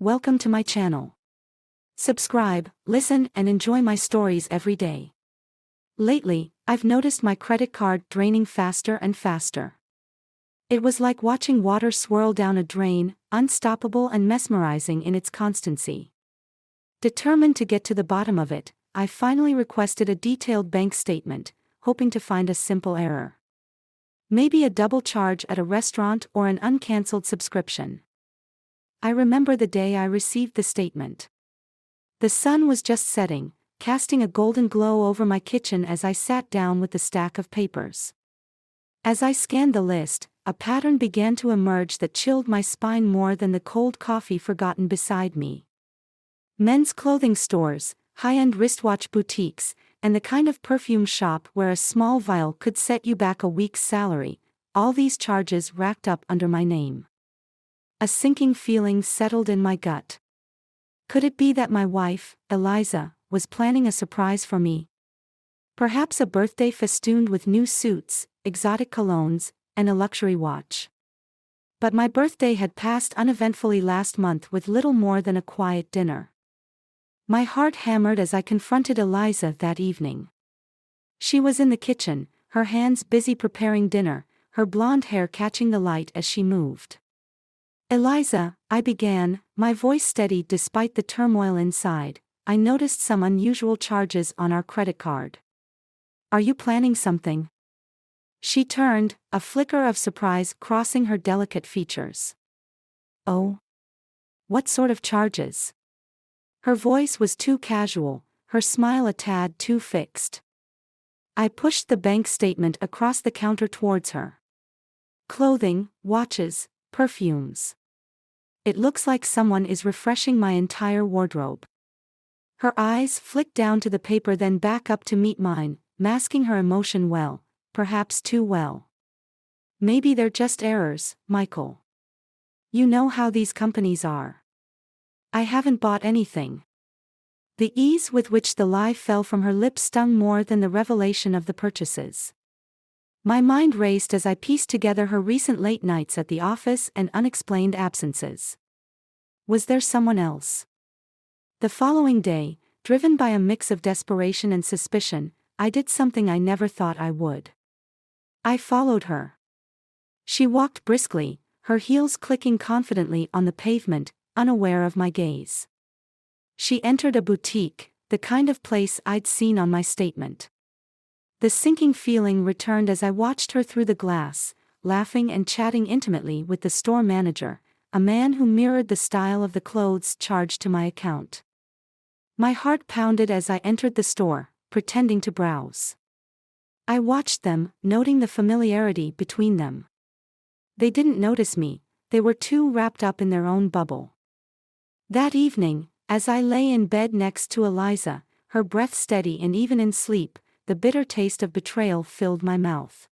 Welcome to my channel. Subscribe, listen, and enjoy my stories every day. Lately, I've noticed my credit card draining faster and faster. It was like watching water swirl down a drain, unstoppable and mesmerizing in its constancy. Determined to get to the bottom of it, I finally requested a detailed bank statement, hoping to find a simple error. Maybe a double charge at a restaurant or an uncancelled subscription. I remember the day I received the statement. The sun was just setting, casting a golden glow over my kitchen as I sat down with the stack of papers. As I scanned the list, a pattern began to emerge that chilled my spine more than the cold coffee forgotten beside me. Men's clothing stores, high-end wristwatch boutiques, and the kind of perfume shop where a small vial could set you back a week's salary, all these charges racked up under my name. A sinking feeling settled in my gut. Could it be that my wife, Eliza, was planning a surprise for me? Perhaps a birthday festooned with new suits, exotic colognes, and a luxury watch. But my birthday had passed uneventfully last month with little more than a quiet dinner. My heart hammered as I confronted Eliza that evening. She was in the kitchen, her hands busy preparing dinner, her blonde hair catching the light as she moved. "Eliza," I began, my voice steady despite the turmoil inside, "I noticed some unusual charges on our credit card. Are you planning something?" She turned, a flicker of surprise crossing her delicate features. "Oh? What sort of charges?" Her voice was too casual, her smile a tad too fixed. I pushed the bank statement across the counter towards her. "Clothing, watches, perfumes. It looks like someone is refreshing my entire wardrobe." Her eyes flicked down to the paper then back up to meet mine, masking her emotion well, perhaps too well. "Maybe they're just errors, Michael. You know how these companies are. I haven't bought anything." The ease with which the lie fell from her lips stung more than the revelation of the purchases. My mind raced as I pieced together her recent late nights at the office and unexplained absences. Was there someone else? The following day, driven by a mix of desperation and suspicion, I did something I never thought I would. I followed her. She walked briskly, her heels clicking confidently on the pavement, unaware of my gaze. She entered a boutique, the kind of place I'd seen on my statement. The sinking feeling returned as I watched her through the glass, laughing and chatting intimately with the store manager, a man who mirrored the style of the clothes charged to my account. My heart pounded as I entered the store, pretending to browse. I watched them, noting the familiarity between them. They didn't notice me, they were too wrapped up in their own bubble. That evening, as I lay in bed next to Eliza, her breath steady and even in sleep, the bitter taste of betrayal filled my mouth.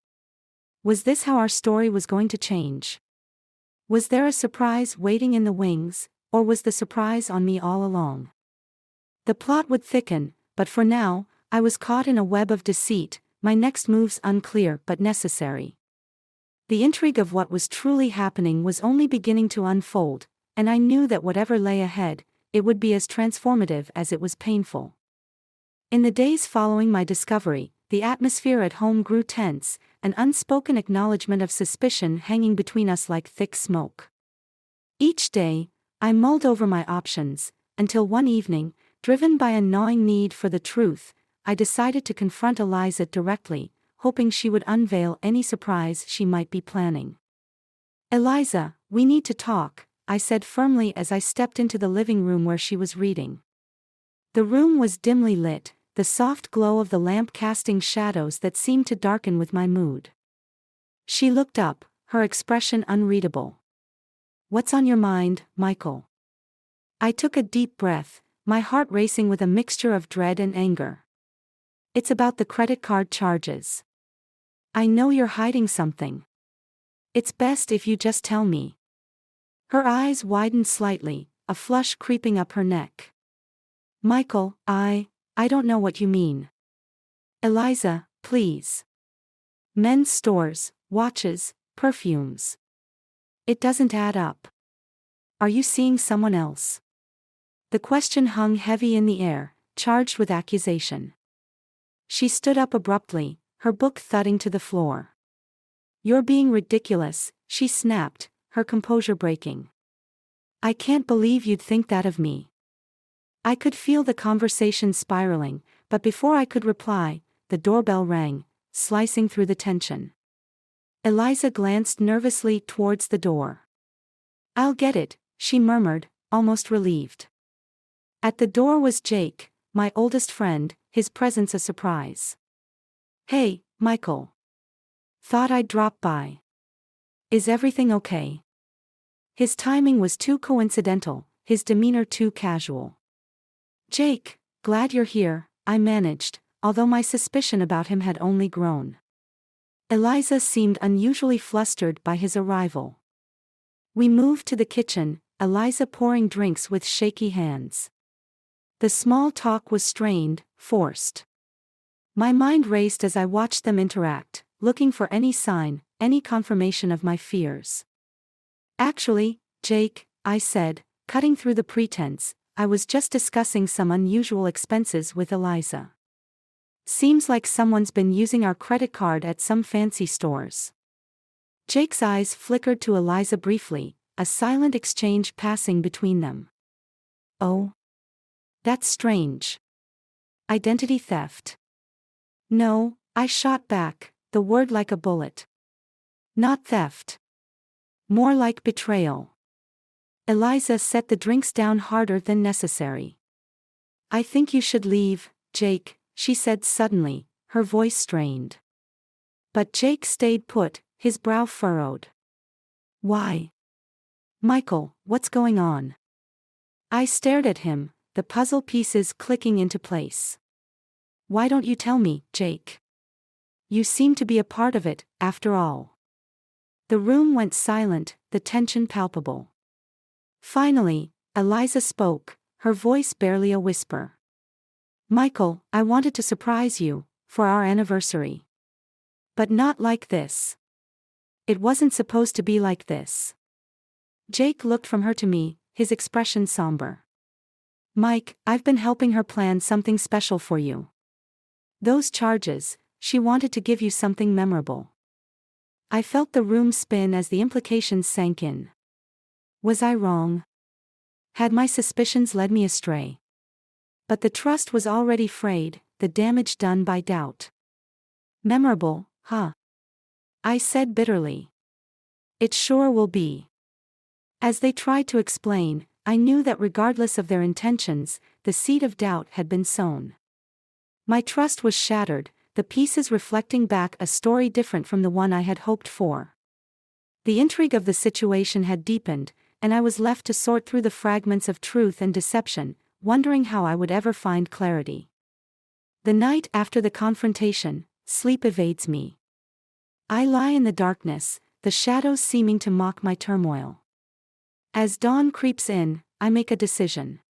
Was this how our story was going to change? Was there a surprise waiting in the wings, or was the surprise on me all along? The plot would thicken, but for now, I was caught in a web of deceit, my next moves unclear but necessary. The intrigue of what was truly happening was only beginning to unfold, and I knew that whatever lay ahead, it would be as transformative as it was painful. In the days following my discovery, the atmosphere at home grew tense, an unspoken acknowledgement of suspicion hanging between us like thick smoke. Each day, I mulled over my options, until one evening, driven by a gnawing need for the truth, I decided to confront Eliza directly, hoping she would unveil any surprise she might be planning. "Eliza, we need to talk," I said firmly as I stepped into the living room where she was reading. The room was dimly lit, the soft glow of the lamp casting shadows that seemed to darken with my mood. She looked up, her expression unreadable. "What's on your mind, Michael?" I took a deep breath, my heart racing with a mixture of dread and anger. "It's about the credit card charges. I know you're hiding something. It's best if you just tell me." Her eyes widened slightly, a flush creeping up her neck. "Michael, I don't know what you mean." "Eliza, please. Men's stores, watches, perfumes. It doesn't add up." Are you seeing someone else? The question hung heavy in the air, charged with accusation. She stood up abruptly, her book thudding to the floor. You're being ridiculous, she snapped, her composure breaking. I can't believe you'd think that of me. I could feel the conversation spiraling, but before I could reply, the doorbell rang, slicing through the tension. Eliza glanced nervously towards the door. I'll get it, she murmured, almost relieved. At the door was Jake, my oldest friend, his presence a surprise. Hey, Michael. Thought I'd drop by. Is everything okay? His timing was too coincidental, his demeanor too casual. Jake, glad you're here, I managed, although my suspicion about him had only grown. Eliza seemed unusually flustered by his arrival. We moved to the kitchen, Eliza pouring drinks with shaky hands. The small talk was strained, forced. My mind raced as I watched them interact, looking for any sign, any confirmation of my fears. Actually, Jake, I said, cutting through the pretense, I was just discussing some unusual expenses with Eliza. Seems like someone's been using our credit card at some fancy stores. Jake's eyes flickered to Eliza briefly, a silent exchange passing between them. Oh? That's strange. Identity theft. No, I shot back, the word like a bullet. Not theft. More like betrayal. Eliza set the drinks down harder than necessary. I think you should leave, Jake, she said suddenly, her voice strained. But Jake stayed put, his brow furrowed. Why? Michael, what's going on? I stared at him, the puzzle pieces clicking into place. Why don't you tell me, Jake? You seem to be a part of it, after all. The room went silent, the tension palpable. Finally, Eliza spoke, her voice barely a whisper. Michael, I wanted to surprise you, for our anniversary. But not like this. It wasn't supposed to be like this. Jake looked from her to me, his expression somber. Mike, I've been helping her plan something special for you. Those charges, she wanted to give you something memorable. I felt the room spin as the implications sank in. Was I wrong? Had my suspicions led me astray? But the trust was already frayed, the damage done by doubt. Memorable, huh? I said bitterly. It sure will be. As they tried to explain, I knew that regardless of their intentions, the seed of doubt had been sown. My trust was shattered, the pieces reflecting back a story different from the one I had hoped for. The intrigue of the situation had deepened, and I was left to sort through the fragments of truth and deception, wondering how I would ever find clarity. The night after the confrontation, sleep evades me. I lie in the darkness, the shadows seeming to mock my turmoil. As dawn creeps in, I make a decision.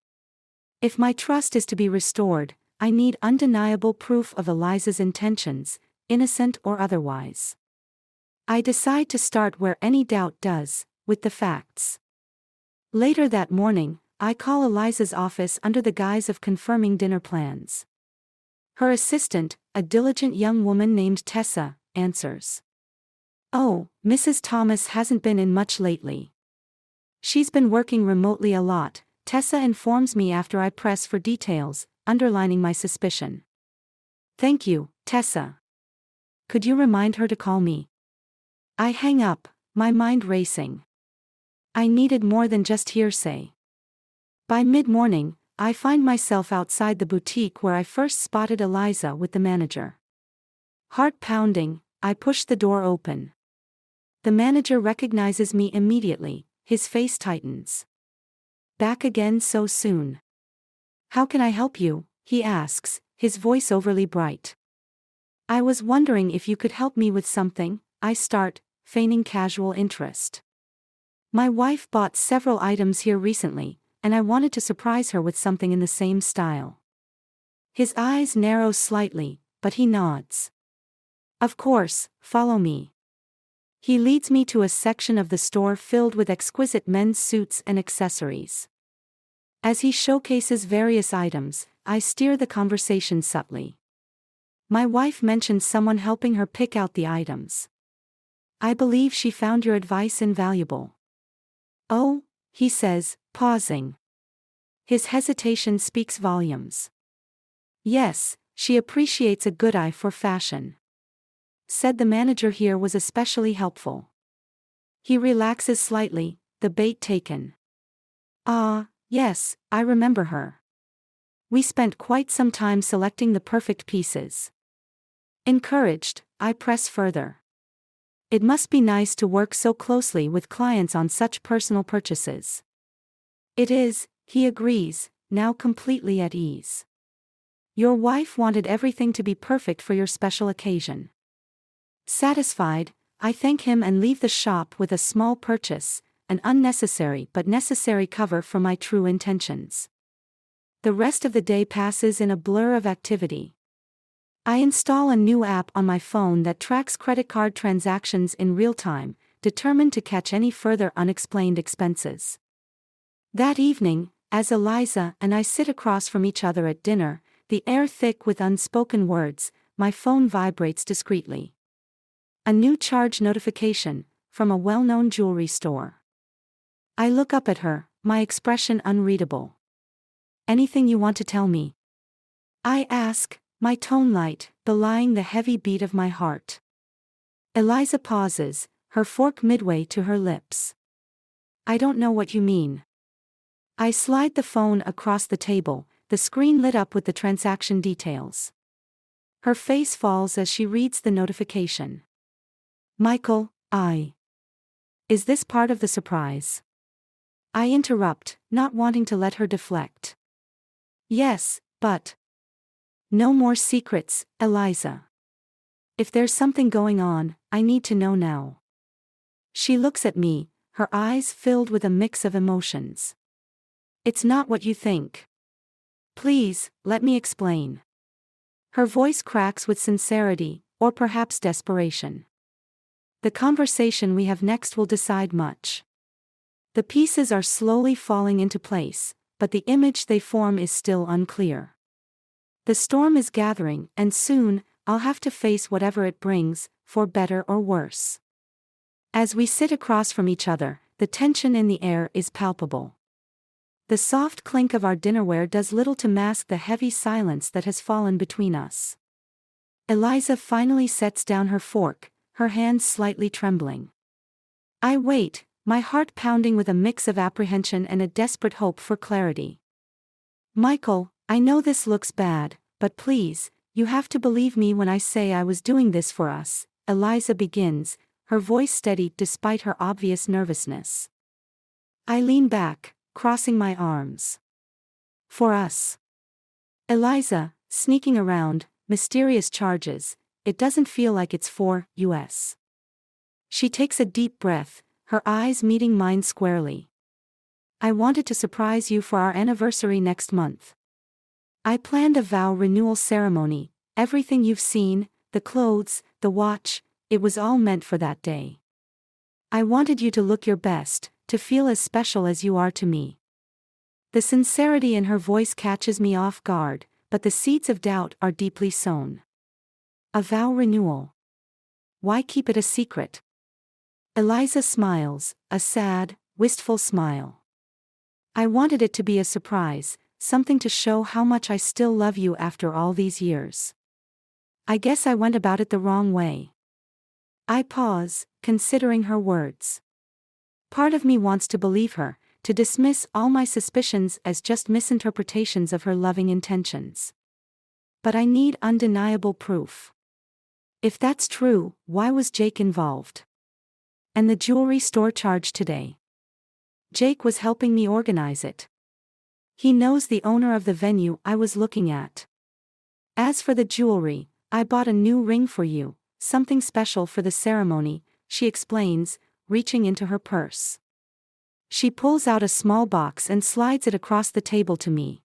If my trust is to be restored, I need undeniable proof of Eliza's intentions, innocent or otherwise. I decide to start where any doubt does, with the facts. Later that morning, I call Eliza's office under the guise of confirming dinner plans. Her assistant, a diligent young woman named Tessa, answers. Oh, Mrs. Thomas hasn't been in much lately. She's been working remotely a lot, Tessa informs me after I press for details, underlining my suspicion. Thank you, Tessa. Could you remind her to call me? I hang up, my mind racing. I needed more than just hearsay. By mid-morning, I find myself outside the boutique where I first spotted Eliza with the manager. Heart pounding, I push the door open. The manager recognizes me immediately, his face tightens. Back again so soon. How can I help you? He asks, his voice overly bright. I was wondering if you could help me with something, I start, feigning casual interest. My wife bought several items here recently, and I wanted to surprise her with something in the same style. His eyes narrow slightly, but he nods. Of course, follow me. He leads me to a section of the store filled with exquisite men's suits and accessories. As he showcases various items, I steer the conversation subtly. My wife mentioned someone helping her pick out the items. I believe she found your advice invaluable. Oh, he says, pausing. His hesitation speaks volumes. Yes, she appreciates a good eye for fashion. Said the manager here was especially helpful. He relaxes slightly, the bait taken. Ah, yes, I remember her. We spent quite some time selecting the perfect pieces. Encouraged, I press further. It must be nice to work so closely with clients on such personal purchases. It is, he agrees, now completely at ease. Your wife wanted everything to be perfect for your special occasion. Satisfied, I thank him and leave the shop with a small purchase, an unnecessary but necessary cover for my true intentions. The rest of the day passes in a blur of activity. I install a new app on my phone that tracks credit card transactions in real time, determined to catch any further unexplained expenses. That evening, as Eliza and I sit across from each other at dinner, the air thick with unspoken words, my phone vibrates discreetly. A new charge notification, from a well-known jewelry store. I look up at her, my expression unreadable. Anything you want to tell me? I ask, my tone light, belying the heavy beat of my heart. Eliza pauses, her fork midway to her lips. I don't know what you mean. I slide the phone across the table, the screen lit up with the transaction details. Her face falls as she reads the notification. Michael, Is this part of the surprise? I interrupt, not wanting to let her deflect. Yes, but. No more secrets, Eliza. If there's something going on, I need to know now. She looks at me, her eyes filled with a mix of emotions. It's not what you think. Please, let me explain. Her voice cracks with sincerity, or perhaps desperation. The conversation we have next will decide much. The pieces are slowly falling into place, but the image they form is still unclear. The storm is gathering, and soon, I'll have to face whatever it brings, for better or worse. As we sit across from each other, the tension in the air is palpable. The soft clink of our dinnerware does little to mask the heavy silence that has fallen between us. Eliza finally sets down her fork, her hands slightly trembling. I wait, my heart pounding with a mix of apprehension and a desperate hope for clarity. Michael, I know this looks bad, but please, you have to believe me when I say I was doing this for us, Eliza begins, her voice steady despite her obvious nervousness. I lean back, crossing my arms. For us. Eliza, sneaking around, mysterious charges, it doesn't feel like it's for us. She takes a deep breath, her eyes meeting mine squarely. I wanted to surprise you for our anniversary next month. I planned a vow renewal ceremony, everything you've seen, the clothes, the watch, it was all meant for that day. I wanted you to look your best, to feel as special as you are to me. The sincerity in her voice catches me off guard, but the seeds of doubt are deeply sown. A vow renewal. Why keep it a secret? Eliza smiles, a sad, wistful smile. I wanted it to be a surprise, something to show how much I still love you after all these years. I guess I went about it the wrong way. I pause, considering her words. Part of me wants to believe her, to dismiss all my suspicions as just misinterpretations of her loving intentions. But I need undeniable proof. If that's true, why was Jake involved? And the jewelry store charge today? Jake was helping me organize it. He knows the owner of the venue I was looking at. As for the jewelry, I bought a new ring for you, something special for the ceremony, she explains, reaching into her purse. She pulls out a small box and slides it across the table to me.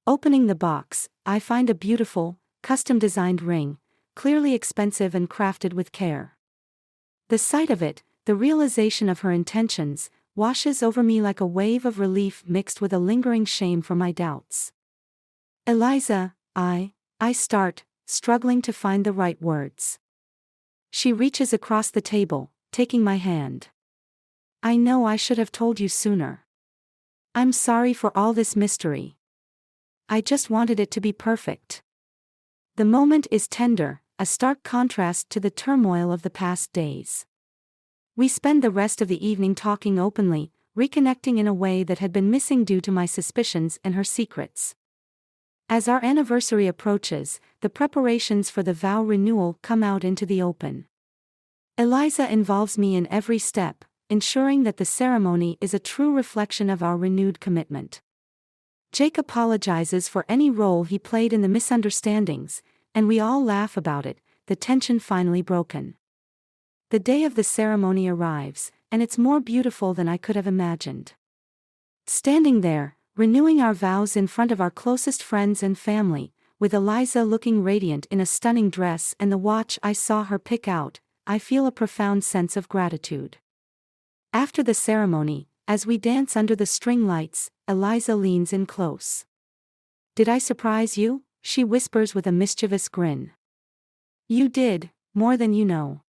Opening the box, I find a beautiful, custom-designed ring, clearly expensive and crafted with care. The sight of it, the realization of her intentions, washes over me like a wave of relief mixed with a lingering shame for my doubts. Eliza, I start, struggling to find the right words. She reaches across the table, taking my hand. I know I should have told you sooner. I'm sorry for all this mystery. I just wanted it to be perfect. The moment is tender, a stark contrast to the turmoil of the past days. We spend the rest of the evening talking openly, reconnecting in a way that had been missing due to my suspicions and her secrets. As our anniversary approaches, the preparations for the vow renewal come out into the open. Eliza involves me in every step, ensuring that the ceremony is a true reflection of our renewed commitment. Jake apologizes for any role he played in the misunderstandings, and we all laugh about it, the tension finally broken. The day of the ceremony arrives, and it's more beautiful than I could have imagined. Standing there, renewing our vows in front of our closest friends and family, with Eliza looking radiant in a stunning dress and the watch I saw her pick out, I feel a profound sense of gratitude. After the ceremony, as we dance under the string lights, Eliza leans in close. "Did I surprise you?" she whispers with a mischievous grin. "You did, more than you know."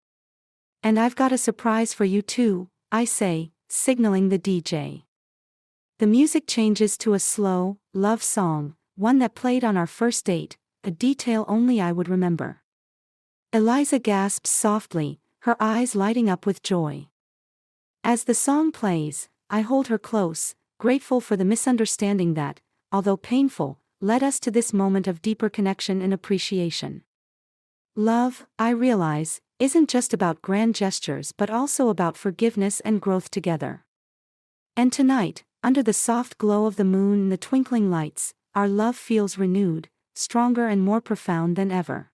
"And I've got a surprise for you too," I say, signaling the DJ. The music changes to a slow, love song, one that played on our first date, a detail only I would remember. Eliza gasps softly, her eyes lighting up with joy. As the song plays, I hold her close, grateful for the misunderstanding that, although painful, led us to this moment of deeper connection and appreciation. Love, I realize, isn't just about grand gestures but also about forgiveness and growth together. And tonight, under the soft glow of the moon and the twinkling lights, our love feels renewed, stronger and more profound than ever.